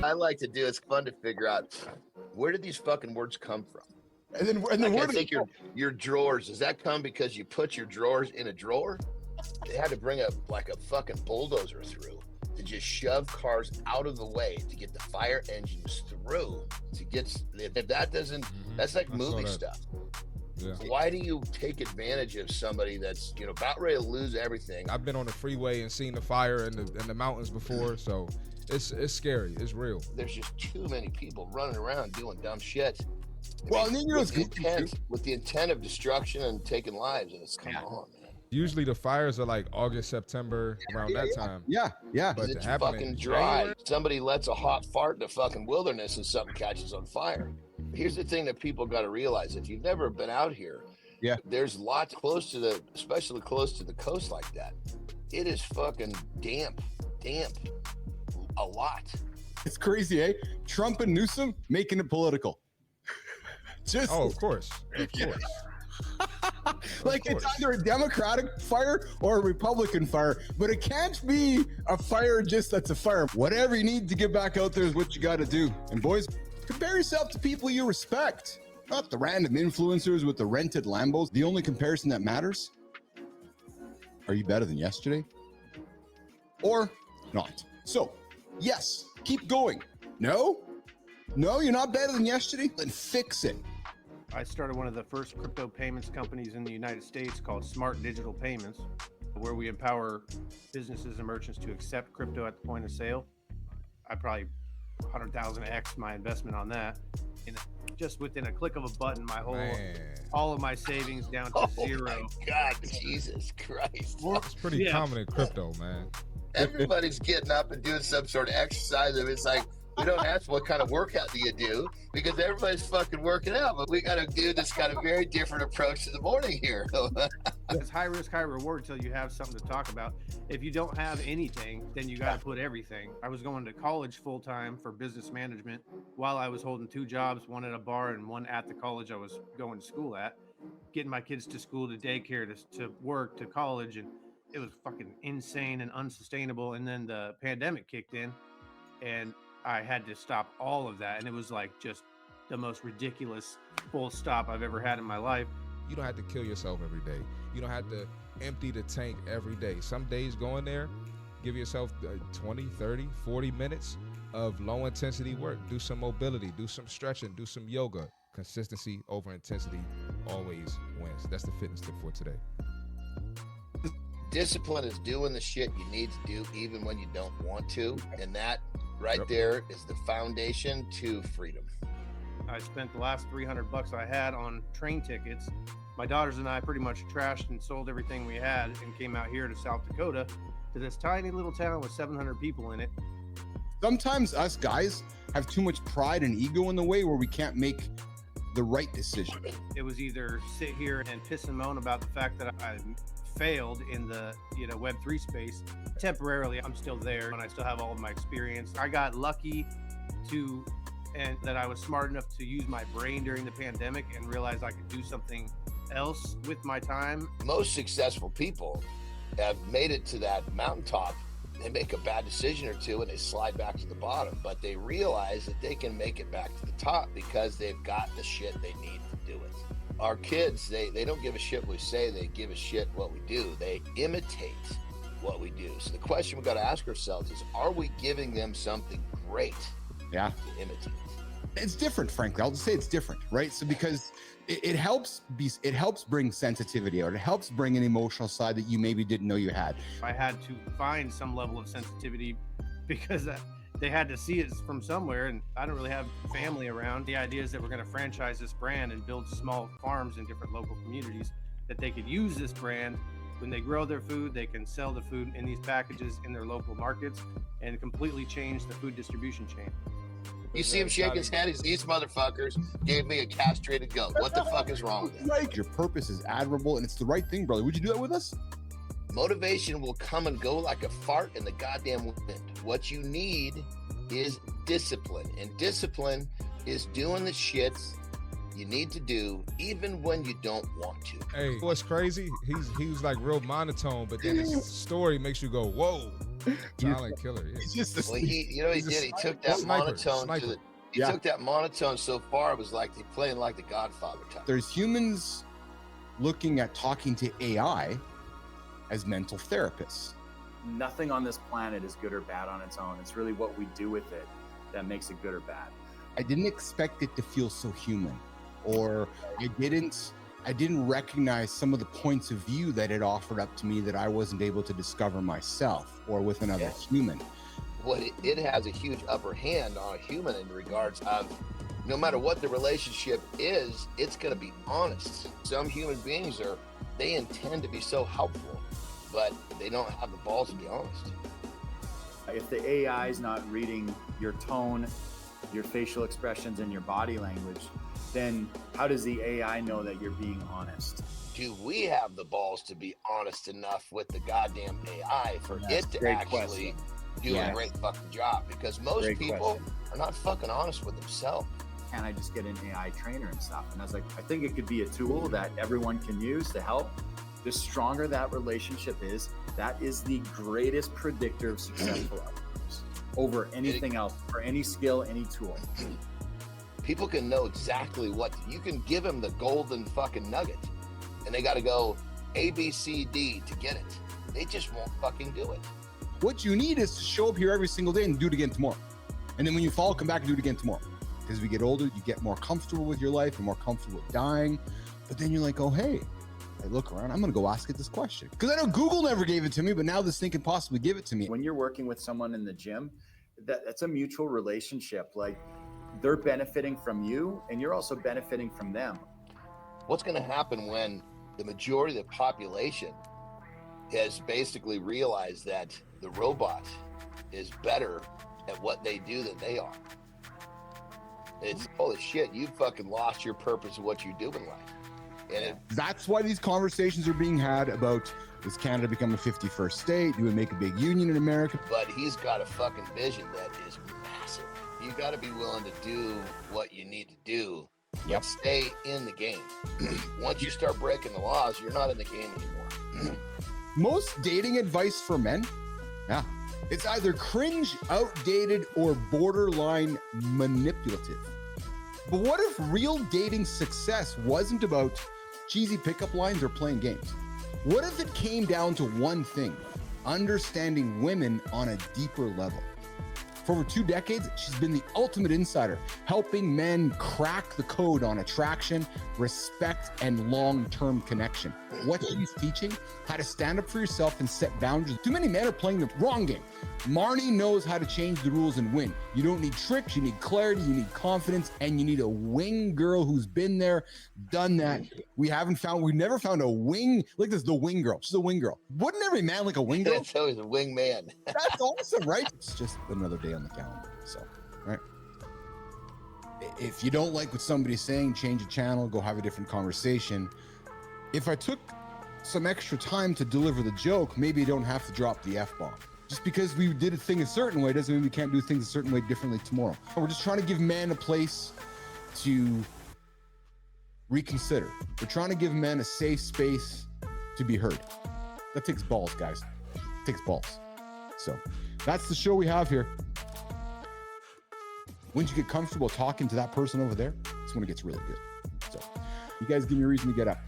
I like to do, it's fun to figure out where did these fucking words come from. And then Like, where I think your drawers, does that come because you put your drawers in a drawer? They had to bring a fucking bulldozer through to just shove cars out of the way to get the fire engines through. To get, if that doesn't, that's like movie stuff. Yeah. Why do you take advantage of somebody that's, you know, about ready to lose everything? I've been on the freeway and seen the fire in the mountains before, so it's scary. It's real. There's just too many people running around doing dumb shit. Well, and then you know with the intent of destruction and taking lives, and it's come on, man. Usually the fires are like August, September, around that time. Yeah. But It's to happen fucking in dry. January? Somebody lets a hot fart in the fucking wilderness and something catches on fire. Here's the thing that people got to realize: if you've never been out here, there's lots close to especially close to the coast like that. It is fucking damp, a lot. It's crazy, eh? Trump and Newsom making it political. Just of course. like it's either a Democratic fire or a Republican fire, but it can't be a fire just that's a fire. Whatever you need to get back out there is what you got to do. And boys, compare yourself to people you respect, not the random influencers with the rented Lambos. The only comparison that matters: are you better than yesterday or not? So, yes, keep going. No, you're not better than yesterday. Then fix it. I started one of the first crypto payments companies in the United States called Smart Digital Payments, where we empower businesses and merchants to accept crypto at the point of sale. I probably 100,000x my investment on that. And just within a click of a button, all of my savings down to zero. Oh my God, Jesus Christ. It's pretty common in crypto, man. Everybody's getting up and doing some sort of exercise. And it's like, we don't ask what kind of workout do you do, because everybody's fucking working out, but we got to do this kind of very different approach to the morning here. It's high risk, high reward until you have something to talk about. If you don't have anything, then you got to put everything. I was going to college full time for business management while I was holding two jobs, one at a bar and one at the college I was going to school at, getting my kids to school, to daycare, to work, to college. And it was fucking insane and unsustainable. And then the pandemic kicked in and I had to stop all of that. And it was like just the most ridiculous full stop I've ever had in my life. You don't have to kill yourself every day. You don't have to empty the tank every day. Some days go in there, give yourself 20, 30, 40 minutes of low intensity work. Do some mobility, do some stretching, do some yoga. Consistency over intensity always wins. That's the fitness tip for today. Discipline is doing the shit you need to do even when you don't want to. And that right there is the foundation to freedom. I spent the last $300 I had on train tickets. My daughters and I pretty much trashed and sold everything we had and came out here to South Dakota, to this tiny little town with 700 people in it. Sometimes us guys have too much pride and ego in the way where we can't make the right decision. It was either sit here and piss and moan about the fact that I failed in the Web3 space. Temporarily, I'm still there and I still have all of my experience. I got lucky and that I was smart enough to use my brain during the pandemic and realize I could do something else with my time. Most successful people have made it to that mountaintop. They make a bad decision or two and they slide back to the bottom, but they realize that they can make it back to the top because they've got the shit they need to do it. Our kids, they don't give a shit what we say, they give a shit what we do. They imitate what we do. So the question we got to ask ourselves is, are we giving them something great to imitate? It's different, frankly. I'll just say it's different, right? So because it helps bring sensitivity out. It helps bring an emotional side that you maybe didn't know you had. I had to find some level of sensitivity because they had to see it from somewhere, and I don't really have family around. The idea is that we're going to franchise this brand and build small farms in different local communities that they could use this brand. When they grow their food, they can sell the food in these packages in their local markets and completely change the food distribution chain. You see him shake his head, these motherfuckers gave me a castrated goat. What the fuck is wrong with that? Right. Your purpose is admirable and it's the right thing, brother. Would you do that with us? Motivation will come and go like a fart in the goddamn wind. What you need is discipline. And discipline is doing the shits you need to do even when you don't want to. Hey, what's crazy? He was like real monotone, but then his story makes you go, whoa. Silent killer. Yeah. He's just a Well, he did. He took that monotone to the. He took that monotone so far. It was like they playing like the Godfather type. There's humans looking at talking to AI as mental therapists. Nothing on this planet is good or bad on its own. It's really what we do with it that makes it good or bad. I didn't expect it to feel so human, or I didn't recognize some of the points of view that it offered up to me that I wasn't able to discover myself or with another human. Well, it has a huge upper hand on a human in regards of no matter what the relationship is, it's going to be honest. Some human beings they intend to be so helpful, but they don't have the balls to be honest. If the AI is not reading your tone, your facial expressions, and your body language, then how does the AI know that you're being honest? Do we have the balls to be honest enough with the goddamn AI for it to actually do a great fucking job? Because most people are not fucking honest with themselves. Can I just get an AI trainer and stuff? And I was like, I think it could be a tool that everyone can use to help. The stronger that relationship is, that is the greatest predictor of successful outcomes over anything else, for any skill, any tool. People can know exactly what you can give them the golden fucking nugget, and they got to go A, B, C, D to get it. They just won't fucking do it. What you need is to show up here every single day and do it again tomorrow. And then when you fall, come back and do it again tomorrow. As we get older, you get more comfortable with your life and more comfortable with dying. But then you're like, oh, hey, I look around, I'm going to go ask it this question. Because I know Google never gave it to me, but now this thing can possibly give it to me. When you're working with someone in the gym, that's a mutual relationship. Like, they're benefiting from you and you're also benefiting from them. What's going to happen when the majority of the population has basically realized that the robot is better at what they do than they are? It's holy shit, you fucking lost your purpose of what you do in life. And that's why these conversations are being had about, does Canada become a 51st state? Do we make a big union in America? But he's got a fucking vision that is massive. You got to be willing to do what you need to do. Yep. Stay in the game. Once you start breaking the laws, you're not in the game anymore. Most dating advice for men, it's either cringe, outdated, or borderline manipulative. But what if real dating success wasn't about cheesy pickup lines or playing games? What if it came down to one thing, understanding women on a deeper level? For over 2 decades, she's been the ultimate insider, helping men crack the code on attraction, respect, and long-term connection. What she's teaching, how to stand up for yourself and set boundaries. Too many men are playing the wrong game. Marnie knows how to change the rules and win. You don't need tricks, you need clarity, you need confidence, and you need a wing girl who's been there, done that. We've never found a wing, like this, the wing girl. She's a wing girl. Wouldn't every man like a wing girl? That's always a wing man. That's awesome, right? It's just another day on the calendar. So, right. If you don't like what somebody's saying, change the channel, go have a different conversation. If I took some extra time to deliver the joke, maybe you don't have to drop the F-bomb. Just because we did a thing a certain way doesn't mean we can't do things a certain way differently tomorrow. We're just trying to give men a place to reconsider. We're trying to give men a safe space to be heard. That takes balls, guys. It takes balls. So that's the show we have here. Once you get comfortable talking to that person over there, that's when it gets really good. So you guys give me a reason to get up.